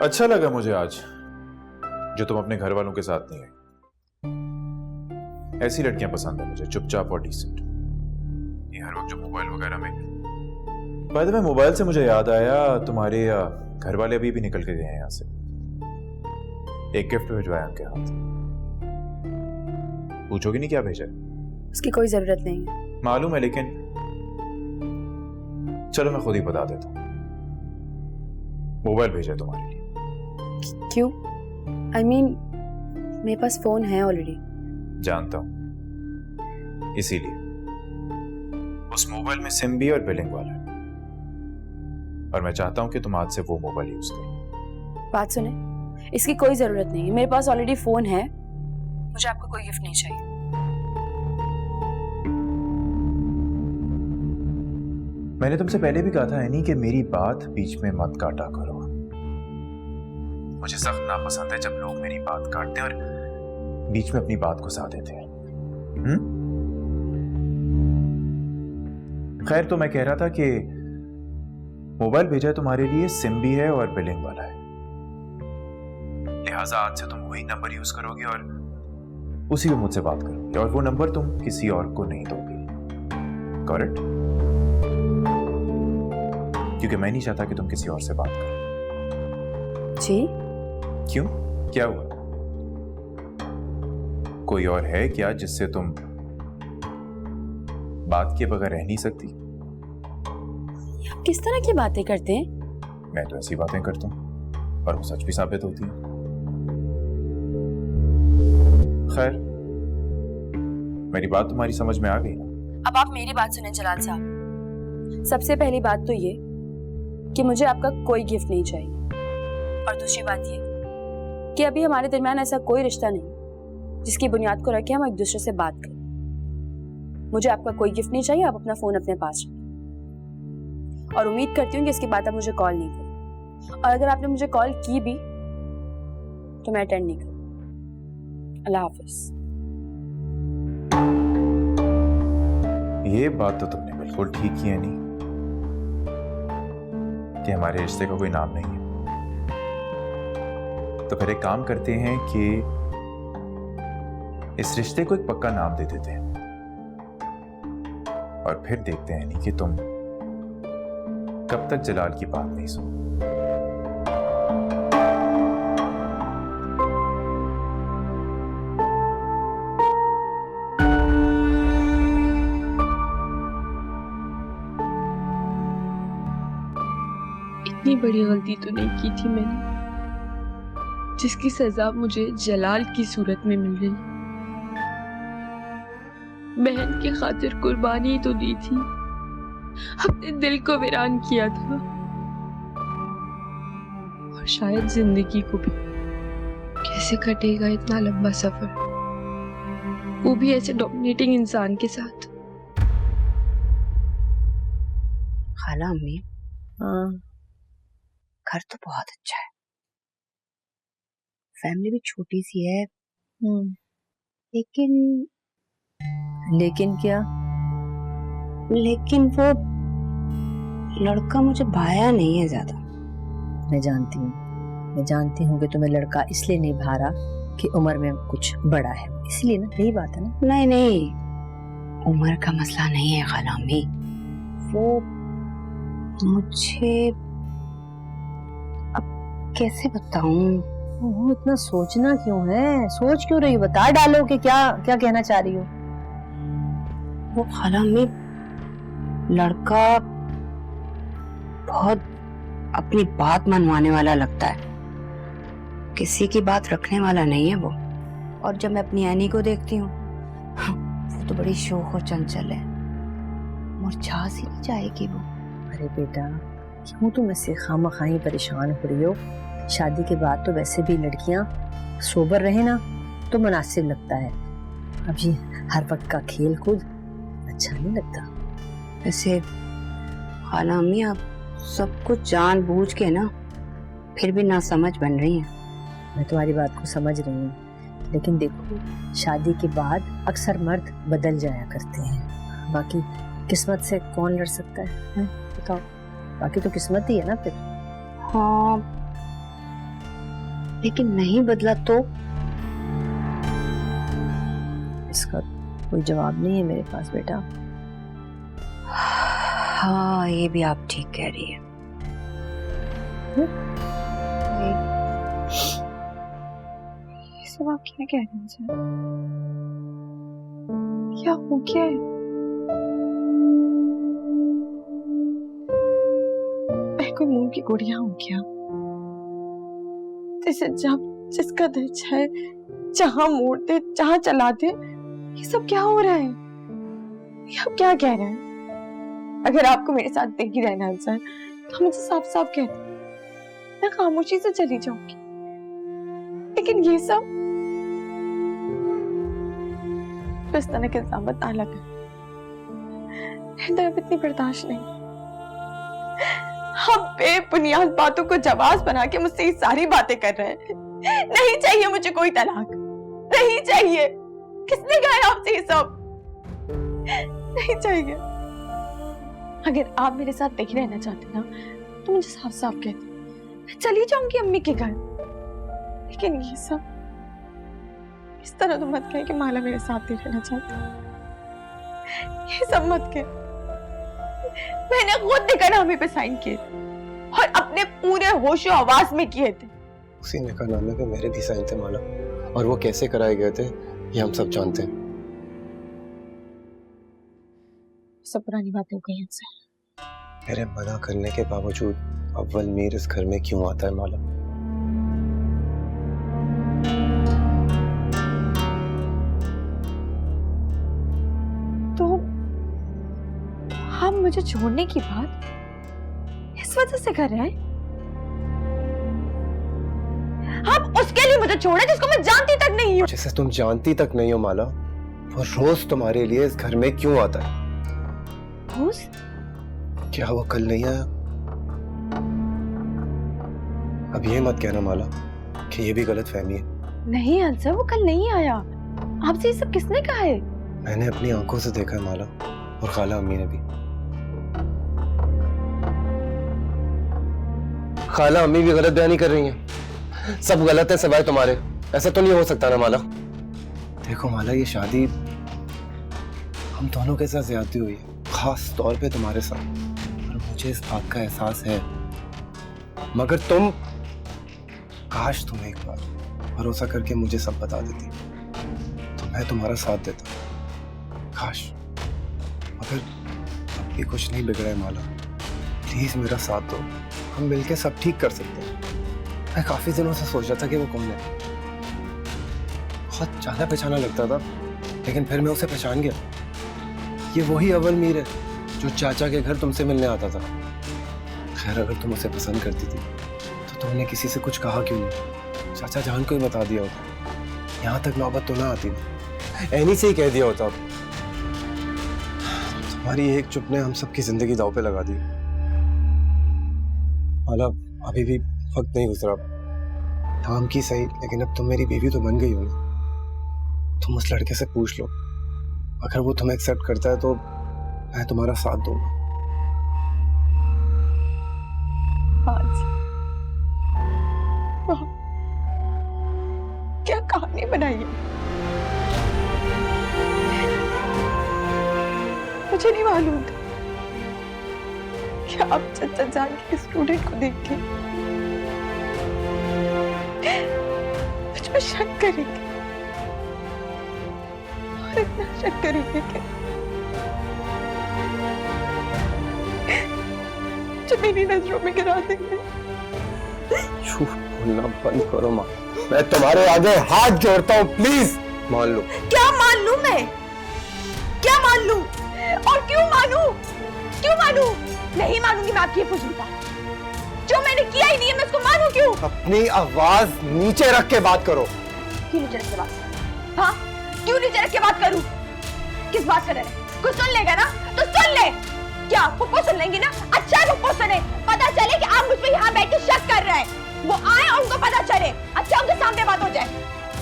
अच्छा लगा मुझे आज जो तुम अपने घर वालों के साथ नहीं आई। ऐसी लड़कियां पसंद है मुझे, चुपचाप और डिसेंट। ये हर वक्त जो मोबाइल वगैरह में। बाय द वे, मोबाइल से मुझे याद आया, तुम्हारे घर वाले अभी भी निकल के गए हैं यहाँ से। एक गिफ्ट भिजवाया उनके हाथ। पूछोगी नहीं क्या भेजा है? उसकी कोई जरूरत नहीं है। मालूम है, लेकिन चलो मैं खुद ही बता देता हूँ। मोबाइल भेजा है तुम्हारे लिए। क्यों? I mean, मेरे पास फोन है ऑलरेडी। जानता हूं, इसीलिए। उस मोबाइल में सिम भी और बिलिंग वाला है, और मैं चाहता हूं कि तुम आज से वो मोबाइल यूज करो। बात सुने, इसकी कोई जरूरत नहीं है। मेरे पास ऑलरेडी फोन है। मुझे आपका कोई गिफ्ट नहीं चाहिए। मैंने तुमसे पहले भी कहा था एनी कि मेरी बात बीच में मत काटा करो। मुझे सख्त नापसंद है जब लोग मेरी बात काटते हैं और बीच में अपनी बात घुसा देते हैं। खैर, तो मैं कह रहा था कि मोबाइल भेजा है तुम्हारे लिए, सिम भी है और बिलिंग वाला है। लिहाजा आज से तुम वही नंबर यूज करोगे और उसी पे मुझसे बात करोगे, और वो नंबर तुम किसी और को नहीं दोगे। करेक्ट? क्योंकि मैं नहीं चाहता कि तुम किसी और से बात करो। जी? क्यों? क्या हुआ? कोई और है क्या जिससे तुम बात किए बगैर रह नहीं सकती? आप किस तरह की बातें करते हैं? मैं तो ऐसी बातें करता हूं और वो सच भी साबित होती है। खैर, मेरी बात तुम्हारी समझ में आ गई ना? अब आप मेरी बात सुने जलाल साहब। सबसे पहली बात तो ये कि मुझे आपका कोई गिफ्ट नहीं चाहिए, और दूसरी बात ये कि अभी हमारे दरमियान ऐसा कोई रिश्ता नहीं जिसकी बुनियाद को रखे हम एक दूसरे से बात करें। मुझे आपका कोई गिफ्ट नहीं चाहिए। आप अपना फोन अपने पास रखें, और उम्मीद करती हूँ कि इसके बाद आप मुझे कॉल नहीं करें, और अगर आपने मुझे कॉल की भी तो मैं अटेंड नहीं करूँ। अल्लाह हाफिज। ये बात तो तुमने बिल्कुल ठीक की है नहीं कि हमारे रिश्ते का कोई नाम नहीं है। तो फिर एक काम करते हैं कि इस रिश्ते को एक पक्का नाम दे देते हैं, और फिर देखते हैं नहीं कि तुम कब तक जलाल की बात नहीं सुनो। इतनी बड़ी गलती तो नहीं की थी मैंने जिसकी सजा मुझे जलाल की सूरत में मिल रही। बहन की खातिर कुर्बानी तो दी थी, अपने दिल को वीरान किया था, और शायद जिंदगी को भी। कैसे कटेगा इतना लंबा सफर, वो भी ऐसे डोमिनेटिंग इंसान के साथ। खाला अम्मी, घर तो बहुत अच्छा है, फैमिली भी छोटी सी है, लेकिन क्या? लेकिन वो लड़का मुझे भाया नहीं है ज्यादा। मैं जानती हूँ कि तुम्हें लड़का इसलिए नहीं भा रहा कि उम्र में कुछ बड़ा है, इसलिए ना। यही बात है ना? नहीं, उम्र का मसला नहीं है खाला अम्मी। वो मुझे अब कैसे बताऊं? वो इतना सोचना क्यों है? सोच क्यों रही हो? बता डालो कि क्या क्या कहना चाह रही हो। वो खाला अम्मी, लड़का बहुत अपनी बात मनवाने वाला लगता है, किसी की बात रखने वाला नहीं है वो। और जब मैं अपनी ऐनी को देखती हूँ, वो तो बड़ी शोख और चंचल है, मुरझा सी नहीं जाएगी वो। अरे बेटा, क्यों तुम ऐसे खामखाही परेशान हो रही हो? शादी के बाद तो वैसे भी लड़कियां सोबर रहे ना तो मुनासिब लगता है। अब ये हर वक्त का खेल कूद अच्छा नहीं लगता। वैसे खाला अम्मी, आप सब कुछ जान बूझ के ना फिर भी ना समझ बन रही हैं। मैं तुम्हारी बात को समझ रही हूँ, लेकिन देखो, शादी के बाद अक्सर मर्द बदल जाया करते हैं। बाकी किस्मत से कौन लड़ सकता है? बताओ, बाकी तो किस्मत ही है ना फिर। हाँ, लेकिन नहीं बदला तो? इसका कोई जवाब नहीं है मेरे पास बेटा। हाँ, ये भी आप ठीक कह रही है। ये सब आप क्या कह रहे हैं सर? क्या हो गया है? मैं कोई मुंह की गुड़िया हूँ क्या? जैसे जब जिसका दिल चाहे जहां मोड़ दे, जहां चला दे। ये सब क्या हो रहा है? ये आप क्या कह रहे हैं? अगर आपको मेरे साथ देख ही रहना है सर, तो मुझे साफ साफ कह दे, मैं खामोशी से चली जाऊंगी। लेकिन ये सब इस तरह के इल्जाम ना लगे। अब इतनी बर्दाश्त नहीं। आप बेबुनियाद बातों को जवाब बना के मुझसे ये सारी बातें कर रहे हैं। नहीं चाहिए मुझे कोई तलाक, नहीं चाहिए। किसने कहा आपसे ये सब? नहीं चाहिए। अगर आप मेरे साथ नहीं रहना चाहते ना, तो मुझे साफ साफ कह दे, मैं चली जाऊंगी अम्मी के घर। लेकिन ये सब इस तरह तो मत कहे कि माला मेरे साथ नहीं रहना चाहती। ये सब मत कहे। मैंने खुद निकाहनामे पे साइन किए और अपने पूरे होशो आवाज में किए थे। उसी निकाहनामे पे मेरे भी साइन थे माला, और वो कैसे कराए गए थे ये हम सब जानते हैं। सब पुरानी बातें हो गई हैं सर। मेरे मना करने के बावजूद अव्वल मीर इस घर में क्यों आता है माला? तो हम मुझे छोड़ने की बात इस वजह से कर रहे हैं? आप उसके लिए मुझे छोड़े जिसको मैं जानती तक नहीं हूँ। जिसे तुम जानती तक नहीं हो माला, वो रोज तुम्हारे लिए इस घर में क्यों आता है? रोज? क्या वो कल नहीं आया? अब ये मत कहना माला कि ये भी गलत फहमी है। नहीं अंसर, वो कल नहीं आया। आपसे ये सब किसने कहा है? मैंने अपनी आंखों से देखा है माला, और खाला अम्मी ने भी। खाला अम्मी भी गलत बयानी कर रही हैं। सब गलत है सिवाय तुम्हारे। ऐसा तो नहीं हो सकता ना माला। देखो माला, ये शादी हम दोनों के साथ ज्यादती हुई है, खास तौर पे तुम्हारे साथ, और मुझे इस बात का एहसास है। मगर काश तुम एक बार भरोसा करके मुझे सब बता देती, तो मैं तुम्हारा साथ देता। काश। मगर अब भी कुछ नहीं बिगड़ा है माला। प्लीज मेरा साथ दो, हम मिलके सब ठीक कर सकते हैं। मैं काफी दिनों से सोच रहा था कि वो कौन है। बहुत ज्यादा पहचाना लगता था, लेकिन फिर मैं उसे पहचान गया। ये वही अव्वल मीर है जो चाचा के घर तुमसे मिलने आता था। खैर, अगर तुम उसे पसंद करती थी तो तुमने किसी से कुछ कहा क्यों नहीं? चाचा जान को ही बता दिया होता, यहाँ तक नौबत तो ना आती ना। ऐनी से ही कह दिया होता। तुम्हारी एक चुप ने हम सबकी जिंदगी दांव पे लगा दी। माला, अभी भी वक्त नहीं गुजरा। नाम की सही, लेकिन अब तुम मेरी बीवी तो बन गई हो ना। तुम उस लड़के से पूछ लो, अगर वो तुम्हें एक्सेप्ट करता है तो मैं तुम्हारा साथ दूंगा। क्या कहानी बनाई है? मुझे नहीं मालूम था कि आप चचा जान के स्टूडेंट को देख के मुझ पर शक करेंगे, और इतना शक करेंगे कि जो मेरी नजरों में गिरा देंगे। झूठ बोलना बंद करो माँ, मैं तुम्हारे आगे हाथ जोड़ता हूँ, प्लीज मान लो। क्या मान लूं मैं? क्या मान लूं? और क्यों मानूं? क्यों मानूं? नहीं मानूंगी मैं आपकी फजूल बात। जो मैंने किया ही नहीं है, मैं उसको मानूं क्यों? अपनी आवाज नीचे रख के बात करो। क्यों नीचे रख के बात? हाँ, क्यों नीचे रख के बात करूं? किस बात का डर है? कोई सुन लेगा ना तो सुन ले। क्या पप्पो सुन लेंगे ना? अच्छा पप्पो सुने, पता चले कि आप मुझ पे यहाँ बैठ के शक कर रहे हैं। वो आए और उनको पता चले, अच्छा उनके सामने बात हो जाए।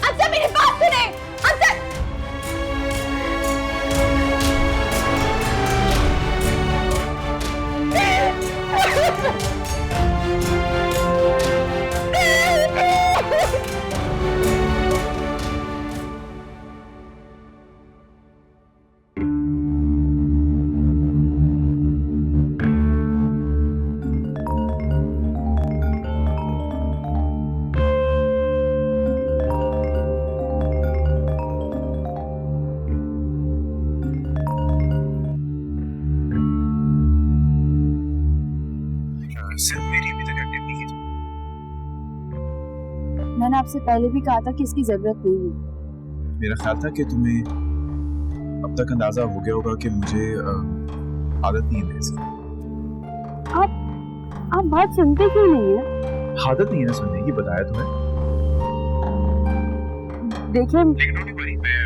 अच्छा मेरी बात सुने। अच्छा सिर्फ मेरी अभी तक एक्टिव नहीं है। मैंने आपसे पहले भी कहा था कि इसकी जरूरत नहीं है। मेरा ख्याल था कि तुम्हें अब तक अंदाजा हो गया होगा कि मुझे आदत नहीं है ऐसी। आप बात सुनते क्यों नहीं है? आदत नहीं है ना सुनने की, बताया तुम्हें। देखिए लेकिन don't worry, मैं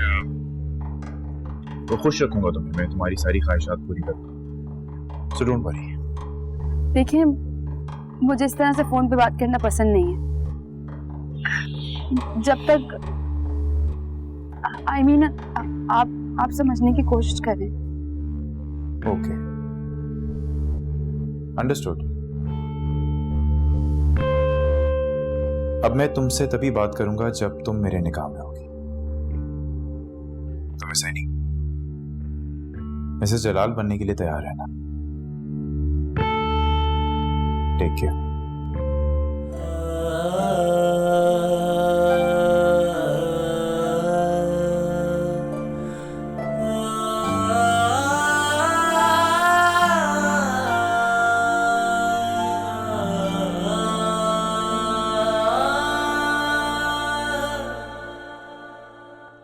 तो खुश रखूंगा तुम्हें, मैं तुम्हारी सारी ख्वाहिशात पूरी करूंगा। So don't worry. देखिए मुझे इस तरह से फोन पे बात करना पसंद नहीं है। जब तक आई मीन आप समझने की कोशिश करें। Okay, understood. अब मैं तुमसे तभी बात करूंगा जब तुम मेरे निकाह में होगी। तुम ऐसा ही नहीं, मिसेस जलाल बनने के लिए तैयार है ना? Take care.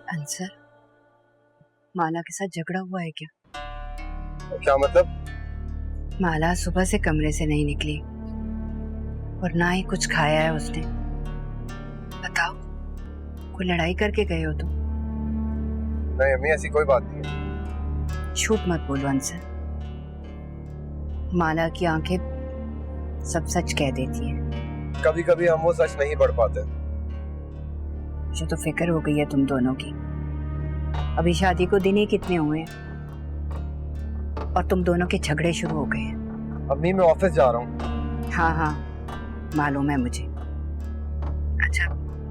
अंसर, माला के साथ झगड़ा हुआ है क्या? क्या मतलब? माला सुबह से कमरे से नहीं निकली और ना ही कुछ खाया है उसने। बताओ, कोई लड़ाई करके गए हो तुम? नहीं अम्मी, ऐसी कोई बात नहीं है। झूठ मत बोलो अंसर। माला की आंखें सब सच कह देती हैं। कभी कभी हम वो सच नहीं पढ़ पाते। मुझे तो फिक्र हो गई है तुम दोनों की। अभी शादी को दिन ही कितने हुए हैं और तुम दोनों के झगड़े शुरू हो गए हैं। अम्मी मैं ऑफिस जा रहा हूँ। हाँ हाँ मालूम है मुझे। अच्छा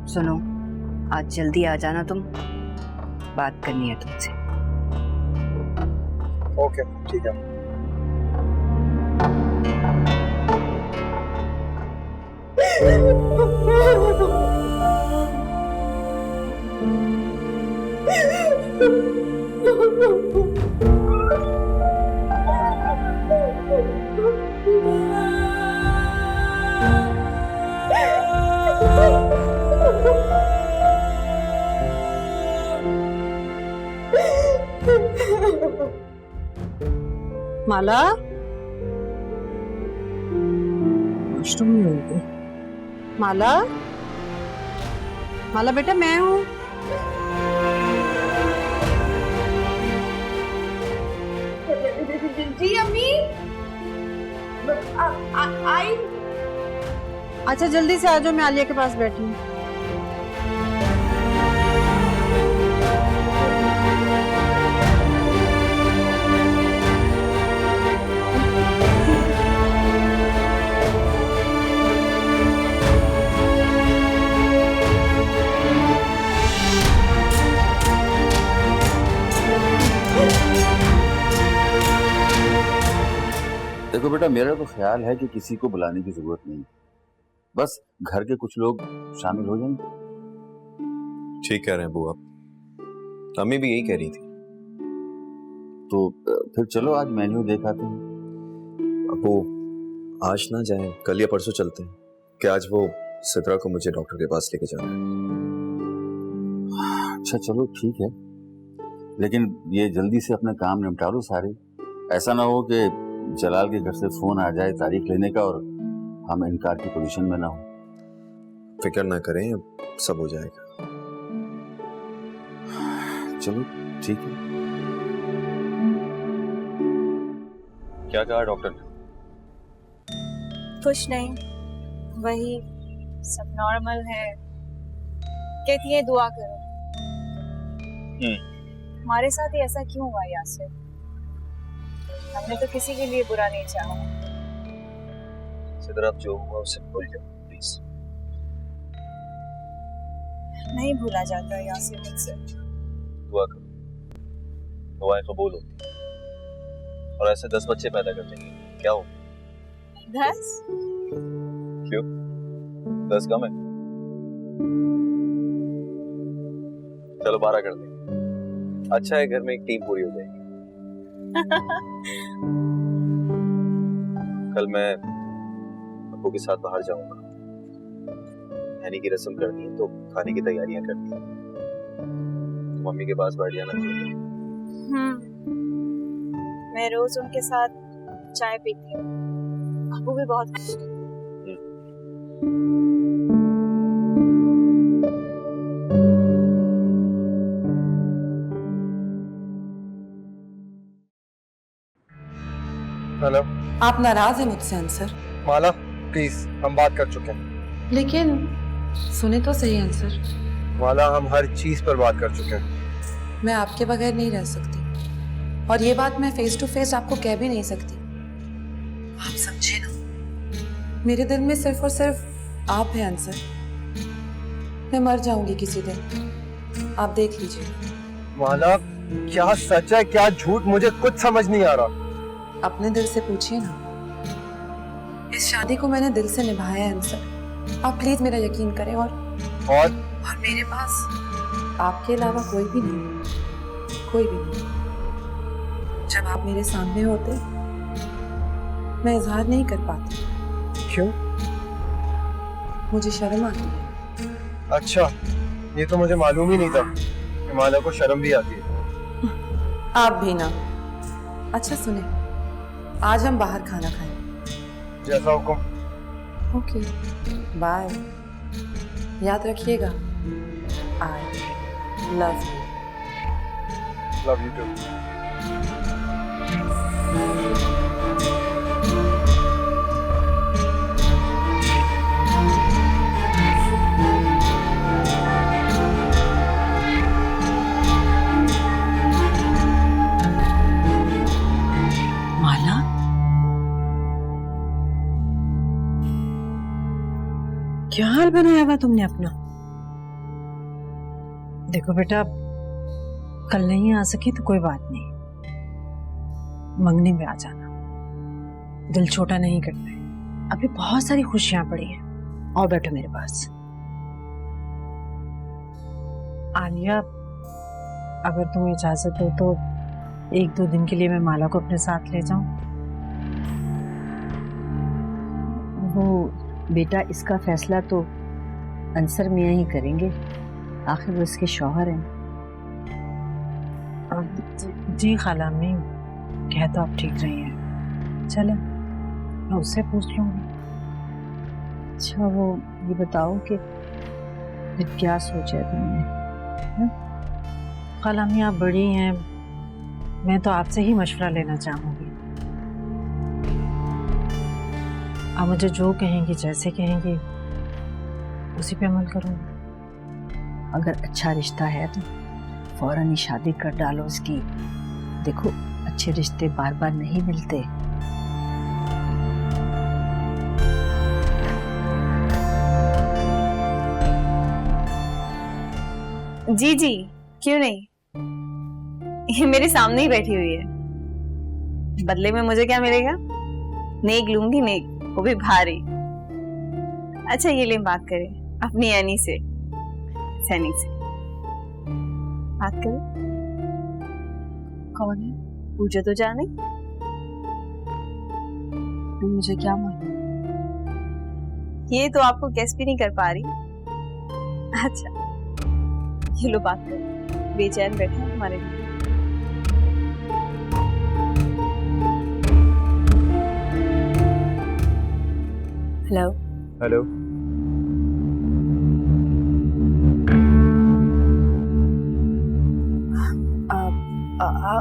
सुनो, आज जल्दी आ जाना, तुम बात करनी है तुमसे। ओके ठीक है। माला, वॉशरूम में होगी। माला, माला बेटा मैं हूँ। जी अम्मी। आई। अच्छा जल्दी से आ जाओ, मैं आलिया के पास बैठी हूँ। देखो बेटा, मेरा तो ख्याल है कि किसी को बुलाने की जरूरत नहीं, बस घर के कुछ लोग शामिल हो जाएंगे। ठीक कह रहे हैं बुआ, अम्मी भी यही कह रही थी। तो फिर चलो आज मेन्यू देख आते हैं। अबू आज ना जाएं, कल या परसों चलते हैं, कि आज वो सिद्रा को मुझे डॉक्टर के पास लेके जाना है। अच्छा चलो ठीक है, लेकिन ये जल्दी से अपने काम निपटा लो सारे। ऐसा ना हो कि जलाल के घर से फोन आ जाए तारीख लेने का और हम इनकार की पोजीशन में ना हो। फिक्र ना करें, अब सब हो जाएगा। चलो ठीक है। क्या कहा डॉक्टर ने? कुछ नहीं, वही सब नॉर्मल है। कहती है दुआ करो। हमारे साथ ही ऐसा क्यों हुआ यासिर? हमने तो किसी के लिए बुरा नहीं चाहा। सिद्रा, अब जो हुआ उसे भूल जाओ प्लीज। नहीं भूला जाता यासिर मुझसे। दुआ करो, दुआएं कबूल होती हैं। और ऐसे 10 बच्चे पैदा कर लेंगे, क्या हो? 10? क्यों? 10 कम है? चलो 12 कर देंगे। अच्छा है, घर में एक टीम पूरी हो जाएगी। कल मैं अबू के साथ बाहर जाऊंगा। हैनी की रस्म करनी है तो खाने की तैयारियां करनी है। तो मम्मी के पास बैठ जाना चाहिए। मैं रोज उनके साथ चाय पीती हूँ, अबू भी बहुत खुश हैं। हेलो आप नाराज हैं मुझसे अंसर? माला, प्लीज, हम बात कर चुके हैं। लेकिन सुने तो सही अंसर, माला, हम हर चीज पर बात कर चुके हैं। मैं आपके बगैर नहीं रह सकती, और ये बात मैं फेस टू फेस आपको कह भी नहीं सकती। आप समझे ना, मेरे दिल में सिर्फ और सिर्फ आप हैं अंसर। मैं मर जाऊंगी किसी दिन, आप देख लीजिए। माला, क्या सच है क्या झूठ, मुझे कुछ समझ नहीं आ रहा। अपने दिल से पूछिए ना। इस शादी को मैंने दिल से निभाया है अंसर, आप प्लीज मेरा यकीन करें। और मेरे पास आपके अलावा कोई भी नहीं, कोई भी नहीं। जब आप मेरे सामने होते मैं इजहार नहीं कर पाती। क्यों? मुझे शर्म आती है। अच्छा, ये तो मुझे मालूम ही नहीं था कि माला को शर्म भी आती है। आप भी ना। अच्छा सुने, आज हम बाहर खाना खाएं। जैसा हुक्म। Okay, bye. याद रखिएगा, I love you. Love you too. Mala, क्या हाल बनाया हुआ तुमने अपना? देखो बेटा, कल नहीं आ सकी तो कोई बात नहीं, मंगनी में आ जाना, दिल छोटा नहीं करना है। अभी बहुत सारी खुशियां पड़ी हैं, और बैठो मेरे पास। आलिया, अगर तुम इजाजत हो तो 1-2 दिन के लिए मैं माला को अपने साथ ले जाऊं। वो बेटा, इसका फैसला तो अंसर मियाँ ही करेंगे, आखिर वो इसके शौहर हैं। जी खाला अम्मी, कह तो आप ठीक रही हैं। चले, मैं उससे पूछ लूंगी। अच्छा, वो ये बताओ कि फिर क्या सोचा है तुमने? खाला अम्मी, आप बड़ी हैं, मैं तो आपसे ही मशवरा लेना चाहूंगी। आप मुझे जो कहेंगी, जैसे कहेंगी, उसी पे अमल करूंगी। अगर अच्छा रिश्ता है तो फौरन ही शादी कर डालो उसकी। देखो, अच्छे रिश्ते बार बार नहीं मिलते। जी जी, क्यों नहीं, ये मेरे सामने ही बैठी हुई है। बदले में मुझे क्या मिलेगा? नेक लूंगी, नेक, वो भी भारी। अच्छा ये ले, बात करें अपनी एनी से, सैनी से बात करें। कौन है? पूछो तो जाने। मुझे क्या मालूम? ये तो आपको गेस भी नहीं कर पा रही। अच्छा ये लो, बात करो। बेचैन बैठे हैं तुम्हारे लिए। हेलो। हेलो।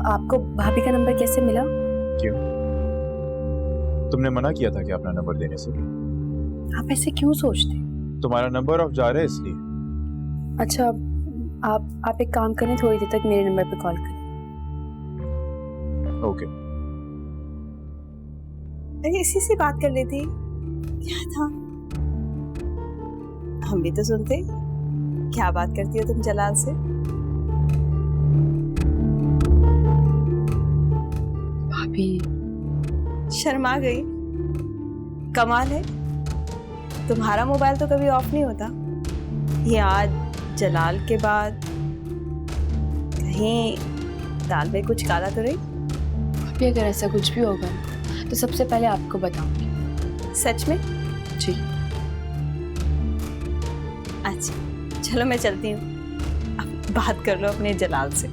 आपको भाभी का नंबर कैसे मिला? क्यों? तुमने मना किया था कि अपना नंबर देने से? आप ऐसे क्यों सोचते? तुम्हारा नंबर ऑफ जा रहा है इसलिए। अच्छा, आप एक काम करें, थोड़ी देर तक मेरे नंबर पे कॉल करें। ओके। अरे इसी से बात कर लेती। क्या था, हम भी तो सुनते। क्या बात करती हो तुम जलाल से? भाभी शर्मा गई। कमाल है, तुम्हारा मोबाइल तो कभी ऑफ नहीं होता। ये आज जलाल के बाद कहीं दाल में कुछ काला तो नहीं? भाभी अगर ऐसा कुछ भी होगा तो सबसे पहले आपको बताऊंगी। सच में? जी। अच्छा चलो मैं चलती हूँ, अब बात कर लो अपने जलाल से।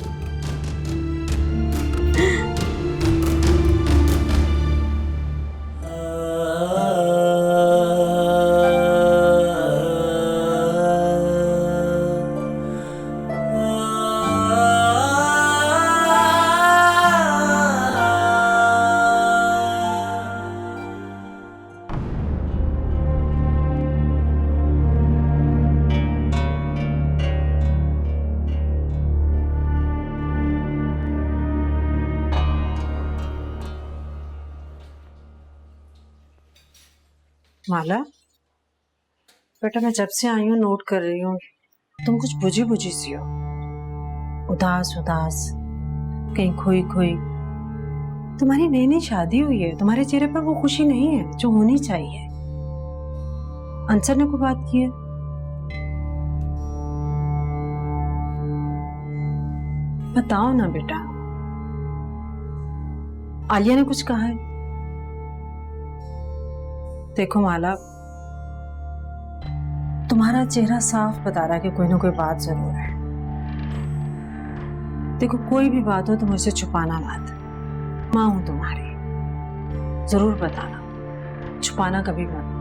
माला बेटा, मैं जब से आई हूँ नोट कर रही हूँ तुम कुछ बुझी बुझी सी हो, उदास उदास, कहीं खोई खोई। तुम्हारी नई नई शादी हुई है, तुम्हारे चेहरे पर वो खुशी नहीं है जो होनी चाहिए। अंसर ने कोई बात की है? बताओ ना बेटा। आलिया ने कुछ कहा है? देखो माला, तुम्हारा चेहरा साफ बता रहा है कि कोई ना कोई बात जरूर है। देखो कोई भी बात हो तो मुझसे छुपाना मत, माँ हूं तुम्हारी, जरूर बताना, छुपाना कभी मत।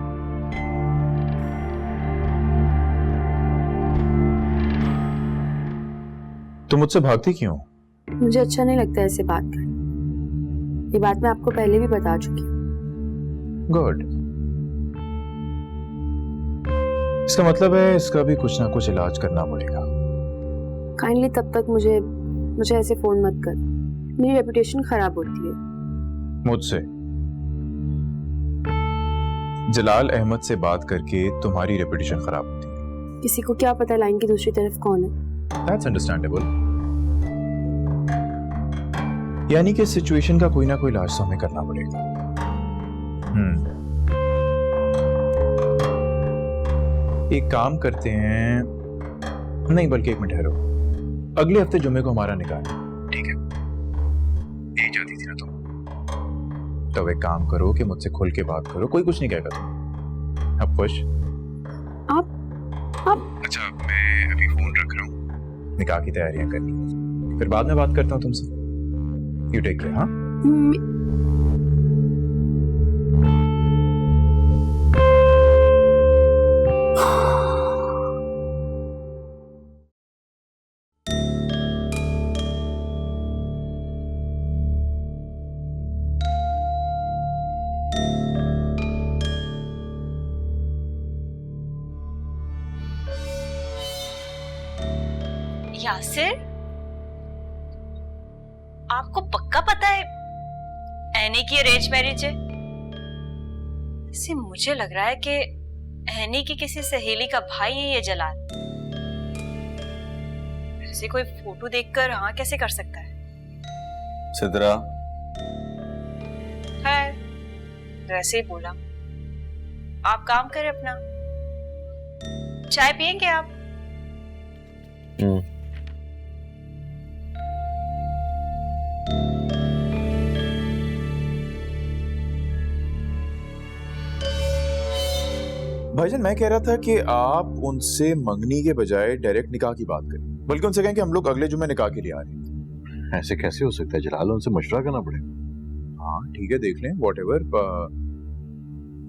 तुम मुझसे भागती क्यों? मुझे अच्छा नहीं लगता ऐसे बात करना। ये बात मैं आपको पहले भी बता चुकी हूँ। गुड। इसका मतलब है इसका भी कुछ ना कुछ इलाज करना पड़ेगा। काइंडली तब तक मुझे ऐसे फोन मत कर, मेरी रेपुटेशन खराब होती है। मुझसे? जलाल अहमद से बात करके तुम्हारी रेपुटेशन खराब होती है? किसी को क्या पता लाइन की दूसरी तरफ कौन है। That's understandable. यानी कि सिचुएशन का कोई ना कोई इलाज तो हमें करना पड़ेगा। एक काम करते हैं, नहीं बल्कि एक मिनट ठहरो, अगले हफ्ते जुम्मे को हमारा निकाह है, ठीक है? यही चाहती थी ना तुम? तो एक काम करो कि मुझसे खुल के बात करो, कोई कुछ नहीं कहेगा तुम। अब खुश? आप अच्छा, मैं अभी फोन रख रहा हूँ, निकाह की तैयारियां करनी, फिर बाद में बात करता हूँ तुमसे। You take care. हाँ, यासिर, आपको पक्का पता है एनी की अरेंज मैरिज है? इससे मुझे लग रहा है कि एनी की किसी सहेली का भाई है ये जलाल। ऐसे कोई फोटो देखकर हाँ कैसे कर सकता है? सिद्रा, खैर वैसे ही बोला। आप काम करें अपना, चाय पियेंगे आप? भाईजान मैं कह रहा था कि आप उनसे मंगनी के बजाय डायरेक्ट निकाह की बात करें, बल्कि उनसे कहें कि हम लोग अगले जुम्मे निकाह के लिए आ रहे हैं। ऐसे कैसे हो सकता है जलाल, उनसे मशवरा करना पड़ेगा। हाँ ठीक है, देख लें, व्हाटएवर,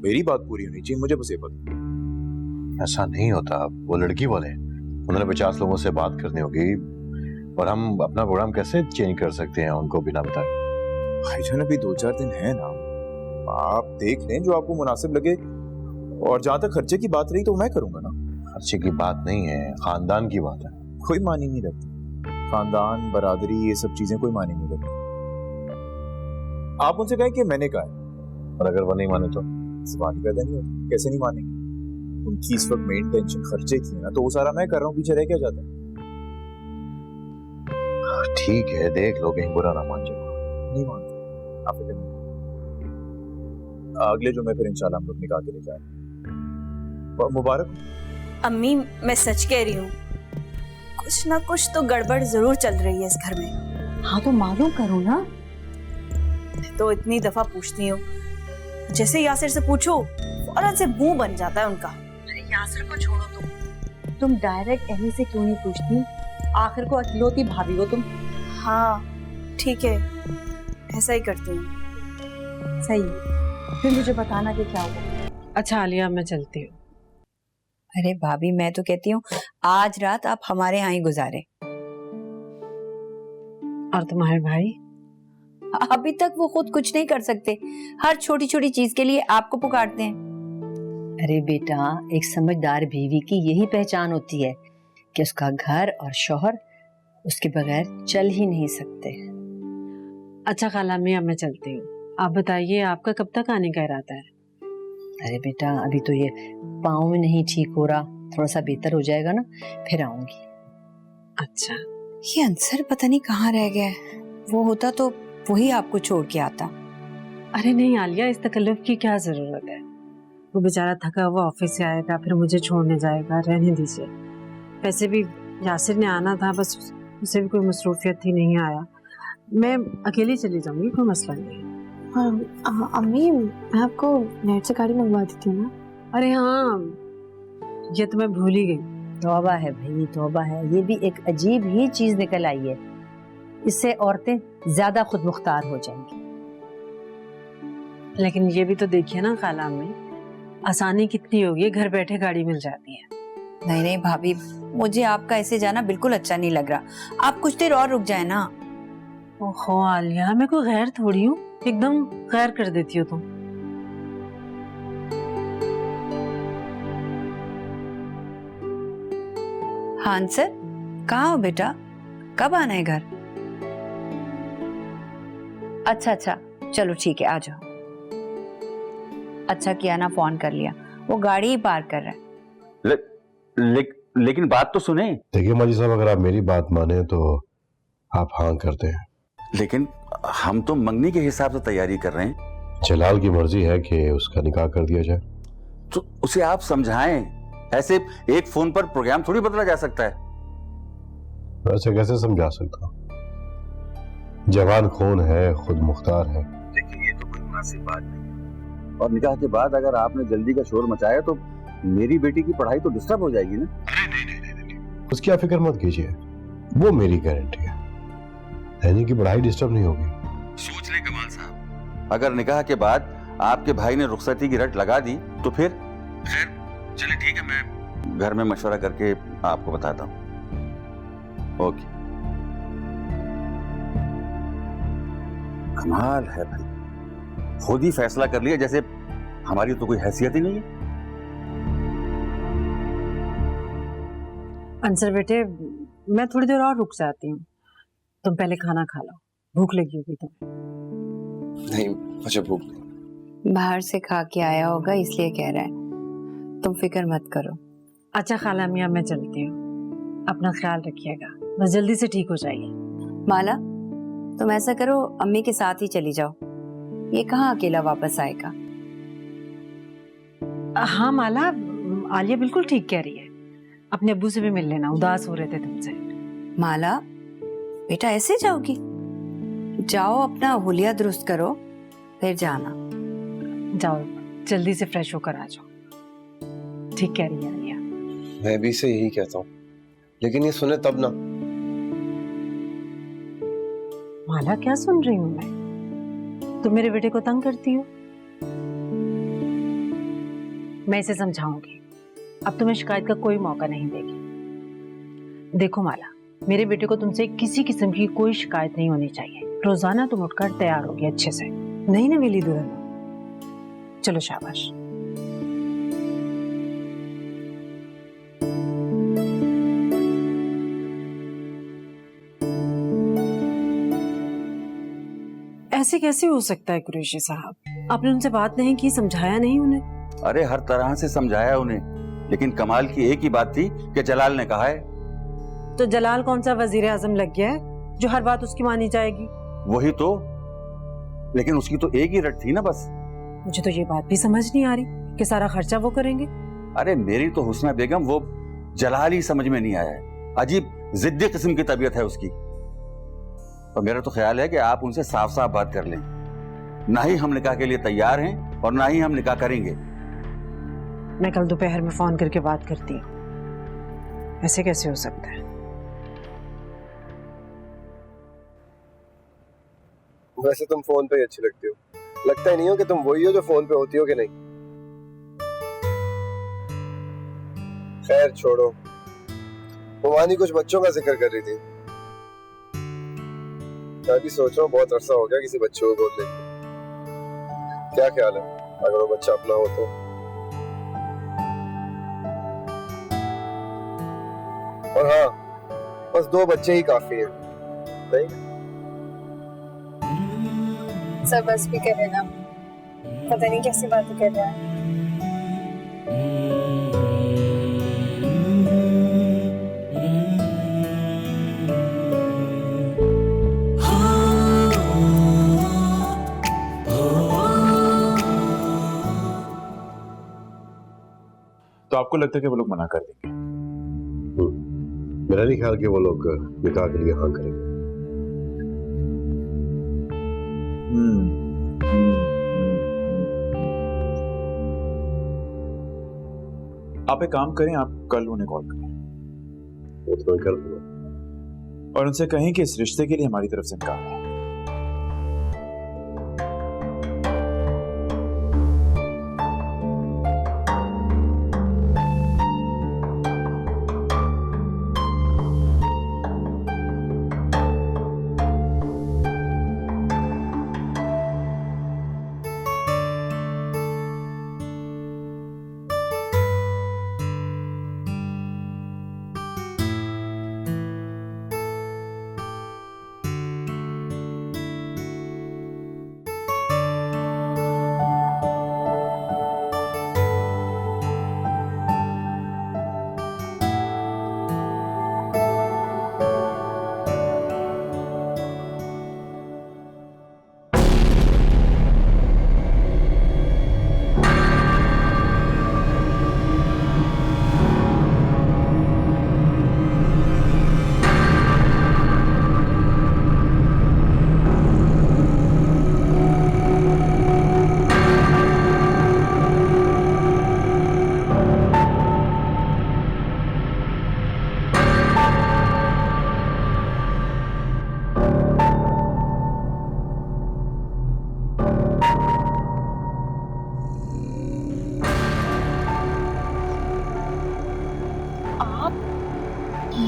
मेरी बात पूरी होनी चाहिए, मुझे बस ये पता। ऐसा नहीं होता, वो लड़की वाले हैं, उन्होंने 50 लोगों से बात करनी होगी, और हम अपना प्रोग्राम कैसे चेंज कर सकते हैं उनको बिना बताए? भाईजान अभी 2-4 दिन है ना, आप देख लें जो आपको मुनासिब लगे, और जहां तक खर्चे की बात रही तो मैं करूंगा ना। खर्चे की बात नहीं है, खानदान की बात है। कोई मानी नहीं रखती, खानदान, बरादरी, ये सब चीजें कोई मानी नहीं रखती। आप उनसे कहें कि मैंने कहा है, और अगर वो नहीं माने तो सवाल ही पैदा नहीं होता। कैसे नहीं मानेंगे? उनकी इस वक्त मेन टेंशन खर्चे की है ना, तो वो सारा मैं कर रहा हूँ, पीछे रह क्या जाता है? ठीक है, देख लो, कहीं बुरा ना मान जाए। नहीं मानते आप, फिक्र नहीं। अगले जुम्मे फिर इंशाल्लाह हम लोग निकाह के लिए जाएंगे। मुबारक। अम्मी मैं सच कह रही हूँ, कुछ ना कुछ तो गड़बड़ जरूर चल रही है इस घर में। हाँ तो मालूम करो ना। तो इतनी दफा पूछती हूँ, जैसे यासिर से पूछो फौरन से मुंह बन जाता है उनका। अरे यासिर को छोड़ो तुम डायरेक्ट एनी से क्यों नहीं पूछती? आखिर को अकेलौती भाभी हो तुम। हाँ ठीक है, ऐसा ही करती हूँ। सही, फिर मुझे बताना कि क्या हुआ। अच्छा आलिया, मैं चलती हूँ। अरे भाभी, मैं तो कहती हूँ आज रात आप हमारे यहाँ ही गुजारे। और तुम्हारे भाई? अभी तक वो खुद कुछ नहीं कर सकते, हर छोटी छोटी चीज के लिए आपको पुकारते हैं। अरे बेटा, एक समझदार बीवी की यही पहचान होती है कि उसका घर और शौहर उसके बगैर चल ही नहीं सकते। अच्छा खाला मियां, मैं चलती हूँ। आप बताइए, आपका कब तक आने का इरादा है? अरे बेटा, अभी तो ये पाँव में नहीं ठीक हो रहा, थोड़ा सा बेहतर हो जाएगा ना फिर आऊंगी। अच्छा, ये अंसर पता नहीं कहाँ रह गया है, वो होता तो वही आपको छोड़ के आता। अरे नहीं आलिया, इस तकल्लुफ की क्या जरूरत है? वो बेचारा थका हुआ ऑफिस से आएगा, फिर मुझे छोड़ने जाएगा, रहने दीजिए। वैसे भी यासिर ने आना था, बस उसे भी कोई मसरूफियत थी, नहीं आया। मैं अकेली चली जाऊंगी, कोई मसला नहीं है। अम्मी, मैं आपको नेट से गाड़ी मंगवा देती हूँ ना। अरे हाँ, ये तो मैं भूल ही गई। तौबा है भाई, तौबा है। ये भी एक अजीब ही चीज निकल आई है, इससे औरतें ज्यादा खुद मुख्तार हो जाएंगी। लेकिन ये भी तो देखिए ना खाला में, आसानी कितनी होगी, घर बैठे गाड़ी मिल जाती है। नहीं नहीं भाभी, मुझे आपका ऐसे जाना बिल्कुल अच्छा नहीं लग रहा। आप कुछ देर और रुक जाए ना। ओहो आलिया, मैं कोई गैर थोड़ी हूँ, एकदम गैर कर देती हो तुम। हाँ अंसर, कहाँ हो बेटा? कब आना है घर? अच्छा, चलो ठीक है, आ जाओ। अच्छा किया ना फोन कर लिया, वो गाड़ी ही पार्क कर रहा है। लेकिन बात तो सुने। देखिए माजी साहब, अगर आप मेरी बात माने तो आप हाँ करते हैं। लेकिन हम तो मंगनी के हिसाब से तैयारी कर रहे हैं। जलाल की मर्जी है कि उसका निकाह कर दिया जाए। तो उसे आप समझाएं, ऐसे एक फोन पर प्रोग्राम थोड़ी बदला जा सकता है। वैसे कैसे समझा सकता हूँ? जवान खून है, खुद मुख्तार है। देखिए, ये तो कोई मुनासिब बात नहीं है। और निकाह के बाद अगर आपने जल्दी का शोर मचाया तो मेरी बेटी की पढ़ाई तो डिस्टर्ब हो जाएगी ना। नहीं, उसकी आप फिक्र मत कीजिए, वो मेरी गारंटी है, यानी कि पढ़ाई डिस्टर्ब नहीं होगी। सोच ले कमाल साहब, अगर निकाह के बाद आपके भाई ने रुखसती की रट लगा दी तो फिर? खैर चलिए ठीक है, मैं घर में मशवरा करके आपको बताता हूँ। ओके। कमाल है भाई, खुद ही फैसला कर लिया, जैसे हमारी तो कोई हैसियत ही नहीं है। अंसर बेटे, मैं थोड़ी देर और रुक जाती हूँ, तुम पहले खाना खा लो, भूख लगी होगी तुम्हें। नहीं, मुझे भूख नहीं। बाहर से खा के आया होगा इसलिए कह रहा है, तुम फिक्र मत करो। अच्छा खाला मियां, मैं चलती हूँ, अपना ख्याल रखिएगा, बस जल्दी से ठीक हो जाइए। माला, तुम ऐसा करो, अम्मी के साथ ही चली जाओ, ये कहाँ अकेला वापस आएगा। हाँ माला, आलिया बिल्कुल ठीक कह रही है, अपने अब्बू से भी मिल लेना, उदास हो रहे थे तुमसे। माला बेटा, ऐसे जाओगी? जाओ, अपना हुलिया दुरुस्त करो, फिर जाना। जाओ, जल्दी से फ्रेश होकर आ जाओ। ठीक कह रही है आलिया। मैं भी से यही कहता हूँ, लेकिन ये सुने तब ना। माला, क्या सुन रही हूँ मैं? तुम मेरे बेटे को तंग करती हो। मैं इसे समझाऊंगी, अब तुम्हें शिकायत का कोई मौका नहीं देगी। देखो माला, मेरे बेटे को तुमसे किसी किस्म की कोई शिकायत नहीं होनी चाहिए। रोजाना तुम उठकर तैयार होगी अच्छे से, नहीं ना मिली दुल्हन। चलो शाबाश। ऐसे कैसे हो सकता है कुरैशी साहब? आपने उनसे बात नहीं की, समझाया नहीं उन्हें? अरे हर तरह से समझाया उन्हें, लेकिन कमाल की एक ही बात थी कि जलाल ने कहा है। तो जलाल कौन सा वजीर आजम लग गया है जो हर बात उसकी मानी जाएगी? वही तो, लेकिन उसकी तो एक ही रट थी ना बस। मुझे तो ये बात भी समझ नहीं आ रही कि सारा खर्चा वो करेंगे। अरे मेरी तो हुस्ना बेगम, वो जलाल ही समझ में नहीं आया है। अजीब जिद्दी किस्म की तबीयत है उसकी। और मेरा तो ख्याल है कि आप उनसे साफ साफ बात कर लें। ना ही हम निकाह के लिए तैयार हैं और ना ही हम निकाह करेंगे। मैं कल दोपहर में फोन करके बात करती हूँ। ऐसे कैसे हो सकता है? वैसे तुम फोन पे ही अच्छी लगती हो, लगता ही नहीं हो कि तुम वही हो जो फोन पे होती हो कि नहीं। खैर छोड़ो, मोमानी कुछ बच्चों का जिक्र कर रही थी। मैं भी सोच रहा हूँ बहुत अरसा हो गया किसी बच्चे को गोद लेके। क्या ख्याल है अगर वो बच्चा अपना हो तो? और हाँ, बस 2 बच्चे ही काफी हैं, नहीं? सर बस भी कर ना, पता नहीं कैसी बातें कर रहा है। तो आपको लगता है कि वो लोग मना कर देंगे? मेरा नहीं ख्याल कि वो लोग निकाह के लिए हाँ करेंगे। आप एक काम करें, आप कल उन्हें कॉल करें। वो तो मैं कर दूंगा। और उनसे कहें कि इस रिश्ते के लिए हमारी तरफ से इनकार है।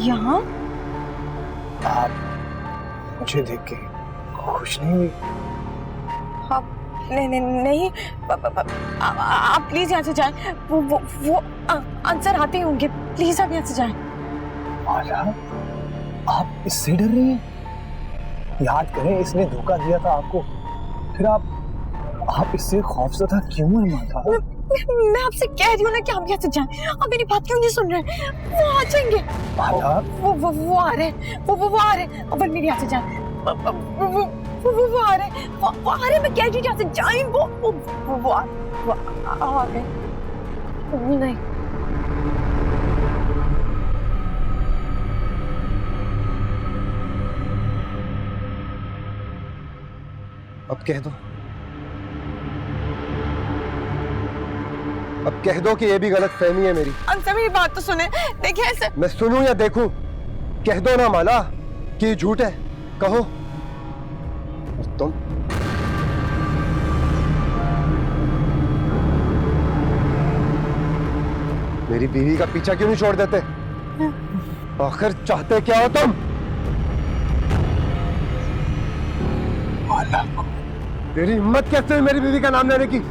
यहाँ आप मुझे देख के खुश नहीं हुई? नहीं नहीं नहीं, आप प्लीज यहाँ से जाएं। वो आंसर आते ही होंगे, प्लीज आप यहाँ से जाएं। माला, आप इससे डर रही हैं? याद करें, इसने धोखा दिया था आपको, फिर आप इससे खौफजदा क्यों हैं माला? मैं आपसे कह रही हूँ ना कि आप यहाँ से जाएं। आप मेरी बात क्यों नहीं सुन रहे? वो आ जाएंगे। माला, वो आ रहे हैं, वो आ रहे हैं। अब मेरी यहाँ से जाएं। वो आ रहे हैं, वो आ रहे हैं। मैं कह रही हूँ यहाँ से जाएं। वो आ रहे हैं। नहीं, अब कह दो, अब कह दो कि ये भी गलत फहमी है मेरी। अंसर मेरी बात तो सुने। देखिए ऐसे मैं सुनूं या देखूं? कह दो ना माला कि ये झूठ है, कहो। और तुम मेरी बीवी का पीछा क्यों नहीं छोड़ देते? आखिर चाहते क्या हो तुम? माला, तेरी हिम्मत कैसे हुई मेरी बीवी का नाम लेने की?